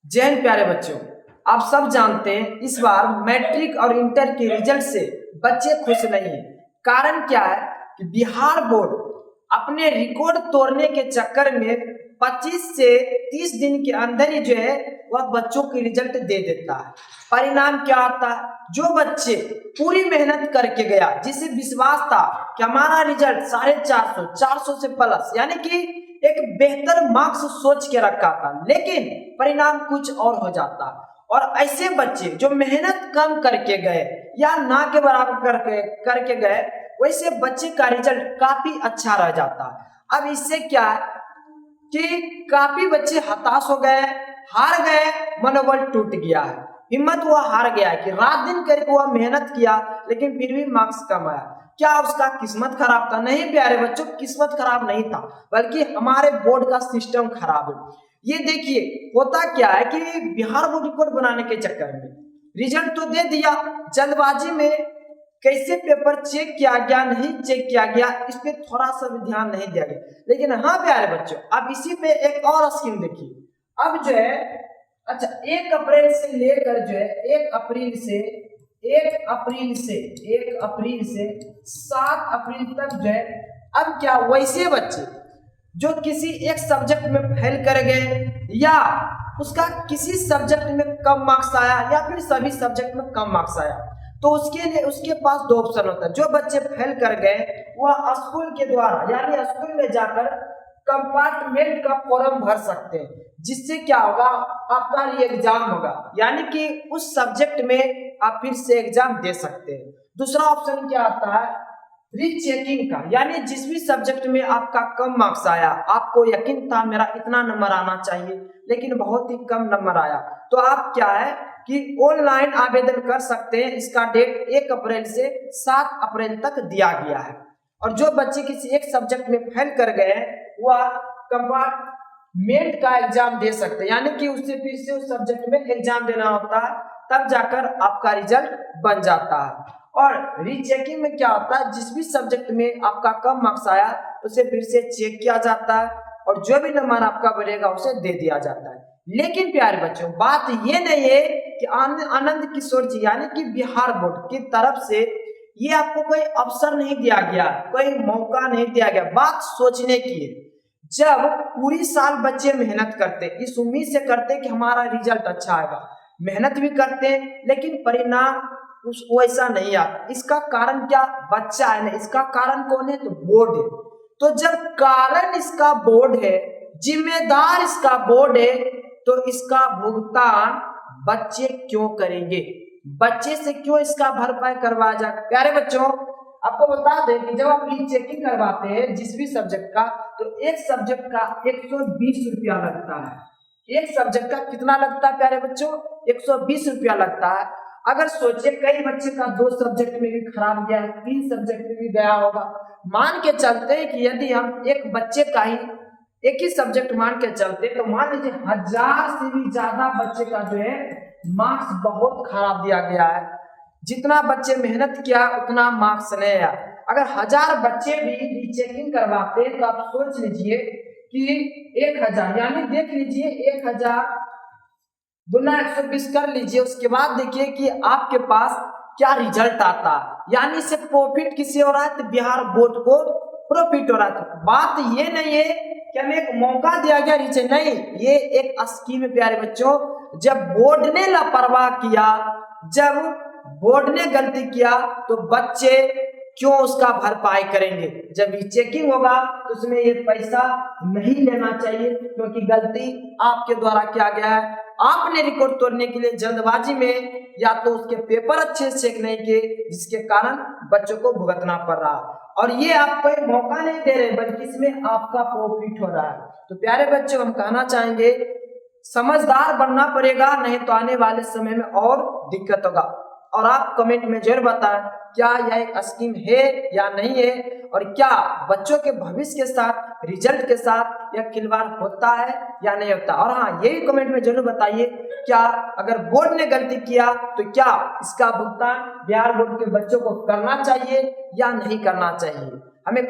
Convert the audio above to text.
जय हिंद प्यारे बच्चों। आप सब जानते हैं इस बार मैट्रिक और इंटर के रिजल्ट से बच्चे खुश नहीं हैं। कारण क्या है कि बिहार बोर्ड अपने रिकॉर्ड तोड़ने के चक्कर में 25 से 30 दिन के अंदर ही जो है वह बच्चों की रिजल्ट दे देता है। परिणाम क्या आता है? जो बच्चे पूरी मेहनत करके गया, जिसे विश्वास था कि हमारा रिजल्ट 450, 400 से प्लस यानी कि एक बेहतर मार्क्स सोच के रखा था, लेकिन परिणाम कुछ और हो जाता। और ऐसे बच्चे जो मेहनत कम करके गए या ना के बराबर करके गए, वैसे बच्चे का रिजल्ट काफी अच्छा रह जाता। अब इससे क्या है कि काफी बच्चे हताश हो गए, हार गए, मनोबल टूट गया है, हिम्मत हुआ हार गया है कि रात दिन करके वह मेहनत किया लेकिन फिर भी मार्क्स कम आया। क्या उसका किस्मत खराब था? नहीं प्यारे बच्चों, किस्मत खराब नहीं था, बल्कि हमारे बोर्ड का सिस्टम खराब है। ये देखिए होता क्या है कि बिहार बोर्ड रिकॉर्ड बनाने के चक्कर में रिजल्ट तो दे दिया, जल्दबाजी में कैसे पेपर चेक किया गया, नहीं चेक किया गया, इस पे थोड़ा सा भी ध्यान नहीं दिया गया। लेकिन हाँ प्यारे बच्चों, अब इसी पे एक और स्कीम देखिए। अब जो है अच्छा 1 अप्रैल से लेकर जो है 1 अप्रैल से 7 अप्रैल तक जो है, अब क्या वैसे बच्चे जो किसी एक सब्जेक्ट में फेल कर गए या उसका किसी सब्जेक्ट में कम मार्क्स आया या फिर सभी सब्जेक्ट में कम मार्क्स आया, तो उसके लिए उसके पास 2 ऑप्शन होता है। जो बच्चे फेल कर गए वह स्कूल के द्वारा यानी स्कूल में जाकर कंपार्टमेंट का फॉर्म भर सकते हैं, जिससे क्या होगा, आपका ये एग्जाम होगा, यानी कि उस सब्जेक्ट में आप फिर से एग्जाम दे सकते हैं। दूसरा ऑप्शन क्या आता है, रीचेकिंग का, यानी जिस भी सब्जेक्ट में आपका कम मार्क्स आया, आपको यकीन था मेरा इतना नंबर आना चाहिए लेकिन बहुत ही कम नंबर आया, तो आप क्या है कि ऑनलाइन आवेदन कर सकते हैं। इसका डेट 1 अप्रैल से 7 अप्रैल तक दिया गया है। और जो बच्चे किसी एक सब्जेक्ट में फेल कर गए वह कंपार्टमेंट का एग्जाम दे सकते हैं, यानी कि उससे फिर से उस सब्जेक्ट में एग्जाम देना होता है, तब जाकर आपका रिजल्ट बन जाता है। और रीचेकिंग में क्या होता है, जिस भी सब्जेक्ट में आपका कम मार्क्स आया उसे फिर से चेक किया जाता है और जो भी नंबर आपका बढ़ेगा उसे दे दिया जाता है। लेकिन प्यारे बच्चों, बात ये नहीं है कि आनंद किशोर जी यानी कि बिहार बोर्ड की तरफ से ये आपको कोई अवसर नहीं दिया गया, कोई मौका नहीं दिया गया। बात सोचने की है, जब पूरी साल बच्चे मेहनत करते, इस उम्मीद से करते कि हमारा रिजल्ट अच्छा आएगा, मेहनत भी करते लेकिन परिणाम उस वैसा नहीं आता। इसका कारण क्या? बच्चा है ना, इसका कारण कौन है? तो बोर्ड है। तो जब कारण इसका बोर्ड है, जिम्मेदार इसका बोर्ड है, तो इसका भुगतान बच्चे क्यों करेंगे? बच्चे से क्यों इसका भरपाई करवाया जाए? प्यारे बच्चों, आपको बता दें कि जब आप रीचेकिंग करवाते हैं जिस भी सब्जेक्ट का, तो एक सब्जेक्ट का 120 रुपया लगता है। एक सब्जेक्ट का कितना लगता है प्यारे बच्चों? 120 रुपया लगता है। अगर सोचिए कई बच्चे का 2 सब्जेक्ट में भी खराब गया है, 3 सब्जेक्ट में भी गया होगा, मान के चलते हैं कि यदि हम एक बच्चे का ही एक ही सब्जेक्ट मान के चलते, तो मान लीजिए 1000 से भी ज्यादा बच्चे का जो है मार्क्स बहुत खराब दिया गया है। जितना बच्चे मेहनत किया उतना मार्क्स नहीं आया। अगर 1000 बच्चे भी रीचेकिंग करवाते तो आप सोच लीजिए कि 1000 यानी देख लीजिए 1000 गुना 120 कर लीजिए, उसके बाद देखिए कि आपके पास क्या रिजल्ट आता है। यानी इससे प्रॉफिट किसे हो रहा है? तो बिहार बोर्ड को प्रॉफिट हो रहा है। बात ये नहीं है कि हमें एक मौका दिया गया रीचे, नहीं, ये एक स्कीम है प्यारे बच्चों। जब बोर्ड ने लापरवाह किया, जब बोर्ड ने गलती किया, तो बच्चे क्यों उसका भरपाई करेंगे? जब रीचेकिंग होगा तो उसमें ये पैसा नहीं लेना चाहिए, क्योंकि गलती आपके द्वारा किया गया है। आपने रिकॉर्ड तोड़ने के लिए जल्दबाजी में या तो उसके पेपर अच्छे से चेक नहीं किए, जिसके कारण बच्चों को भुगतना पड़ रहा है। और ये आपको एक मौका नहीं दे रहे, बल्कि इसमें आपका प्रॉफिट हो रहा है। तो प्यारे बच्चों, हम कहना चाहेंगे समझदार बनना पड़ेगा, नहीं तो आने वाले समय में और दिक्कत होगा। और आप कमेंट में जरूर बताएं क्या यह एक स्कीम है या नहीं है, और क्या बच्चों के भविष्य के साथ, रिजल्ट के साथ यह खिलवाड़ होता है या नहीं होता। और हाँ, ये भी कमेंट में जरूर बताइए क्या अगर बोर्ड ने गलती किया तो क्या इसका भुगतान बिहार बोर्ड के बच्चों को करना चाहिए या नहीं करना चाहिए।